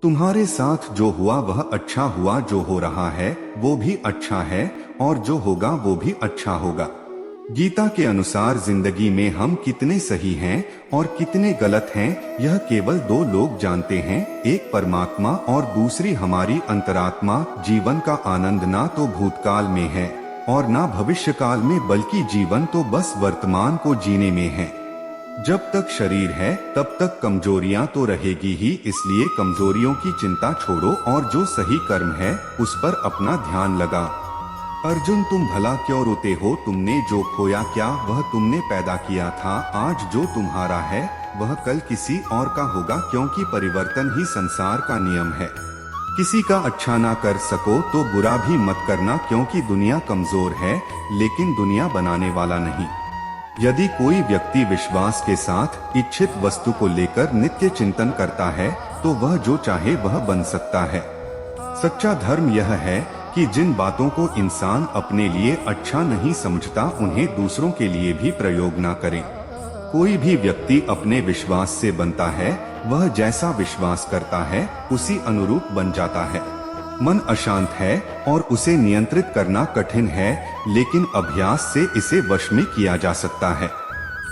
तुम्हारे साथ जो हुआ वह अच्छा हुआ, जो हो रहा है वो भी अच्छा है और जो होगा वो भी अच्छा होगा। गीता के अनुसार जिंदगी में हम कितने सही हैं और कितने गलत हैं यह केवल दो लोग जानते हैं, एक परमात्मा और दूसरी हमारी अंतरात्मा। जीवन का आनंद ना तो भूतकाल में है और ना भविष्यकाल में, बल्कि जीवन तो बस वर्तमान को जीने में है। जब तक शरीर है तब तक कमजोरियां तो रहेगी ही, इसलिए कमजोरियों की चिंता छोड़ो और जो सही कर्म है उस पर अपना ध्यान लगा। अर्जुन, तुम भला क्यों रोते हो? तुमने जो खोया क्या वह तुमने पैदा किया था? आज जो तुम्हारा है वह कल किसी और का होगा, क्योंकि परिवर्तन ही संसार का नियम है। किसी का अच्छा ना कर सको तो बुरा भी मत करना, क्योंकि दुनिया कमजोर है लेकिन दुनिया बनाने वाला नहीं। यदि कोई व्यक्ति विश्वास के साथ इच्छित वस्तु को लेकर नित्य चिंतन करता है तो वह जो चाहे वह बन सकता है। सच्चा धर्म यह है कि जिन बातों को इंसान अपने लिए अच्छा नहीं समझता उन्हें दूसरों के लिए भी प्रयोग न करे। कोई भी व्यक्ति अपने विश्वास से बनता है, वह जैसा विश्वास करता है उसी अनुरूप बन जाता है। मन अशांत है और उसे नियंत्रित करना कठिन है, लेकिन अभ्यास से इसे वश में किया जा सकता है।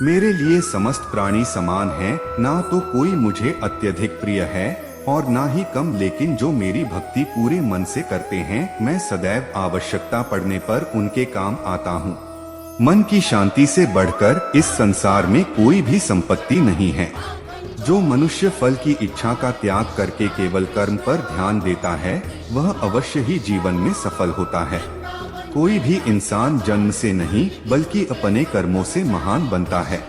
मेरे लिए समस्त प्राणी समान हैं, ना तो कोई मुझे अत्यधिक प्रिय है और ना ही कम, लेकिन जो मेरी भक्ति पूरे मन से करते हैं मैं सदैव आवश्यकता पड़ने पर उनके काम आता हूँ। मन की शांति से बढ़कर इस संसार में कोई भी संपत्ति नहीं है। जो मनुष्य फल की इच्छा का त्याग करके केवल कर्म पर ध्यान देता है वह अवश्य ही जीवन में सफल होता है। कोई भी इंसान जन्म से नहीं बल्कि अपने कर्मों से महान बनता है।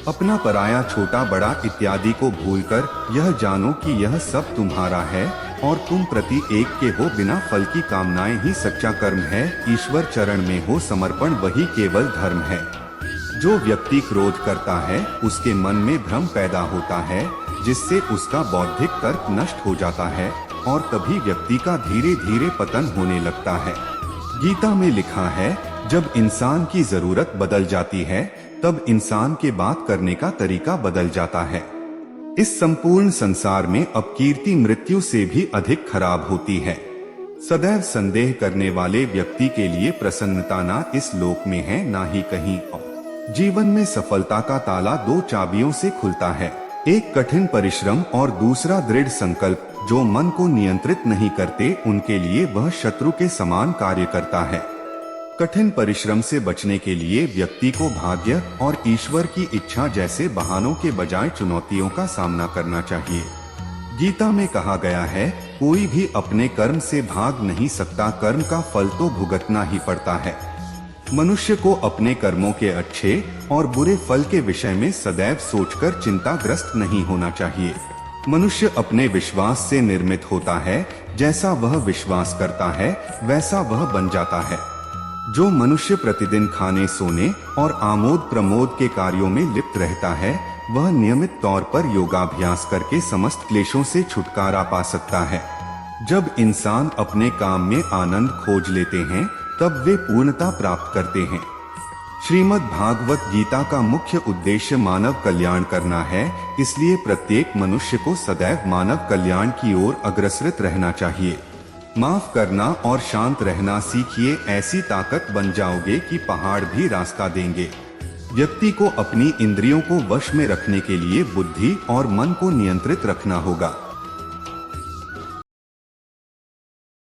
अपना पराया, छोटा बड़ा इत्यादि को भूलकर यह जानो कि यह सब तुम्हारा है और तुम प्रति एक के हो। बिना फल की कामनाएं ही सच्चा कर्म है। ईश्वर चरण में हो समर्पण, वही केवल धर्म है। जो व्यक्ति क्रोध करता है उसके मन में भ्रम पैदा होता है, जिससे उसका बौद्धिक तर्क नष्ट हो जाता है और तभी व्यक्ति का धीरे धीरे पतन होने लगता है। गीता में लिखा है, जब इंसान की जरूरत बदल जाती है तब इंसान के बात करने का तरीका बदल जाता है। इस संपूर्ण संसार में अब कीर्ति मृत्यु से भी अधिक खराब होती है। सदैव संदेह करने वाले व्यक्ति के लिए प्रसन्नता ना इस लोक में है ना ही कहीं और। जीवन में सफलता का ताला दो चाबियों से खुलता है, एक कठिन परिश्रम और दूसरा दृढ़ संकल्प। जो मन को नियंत्रित नहीं करते उनके लिए वह शत्रु के समान कार्य करता है। कठिन परिश्रम से बचने के लिए व्यक्ति को भाग्य और ईश्वर की इच्छा जैसे बहानों के बजाय चुनौतियों का सामना करना चाहिए। गीता में कहा गया है, कोई भी अपने कर्म से भाग नहीं सकता, कर्म का फल तो भुगतना ही पड़ता है। मनुष्य को अपने कर्मों के अच्छे और बुरे फल के विषय में सदैव सोचकर चिंताग्रस्त नहीं होना चाहिए। मनुष्य अपने विश्वास से निर्मित होता है, जैसा वह विश्वास करता है वैसा वह बन जाता है। जो मनुष्य प्रतिदिन खाने, सोने और आमोद प्रमोद के कार्यों में लिप्त रहता है वह नियमित तौर पर योगाभ्यास करके समस्त क्लेशों से छुटकारा पा सकता है। जब इंसान अपने काम में आनंद खोज लेते हैं तब वे पूर्णता प्राप्त करते हैं। श्रीमद् भागवत गीता का मुख्य उद्देश्य मानव कल्याण करना है, इसलिए प्रत्येक मनुष्य को सदैव मानव कल्याण की ओर अग्रसर रहना चाहिए। माफ करना और शांत रहना सीखिए, ऐसी ताकत बन जाओगे कि पहाड़ भी रास्ता देंगे। व्यक्ति को अपनी इंद्रियों को वश में रखने के लिए बुद्धि और मन को नियंत्रित रखना होगा।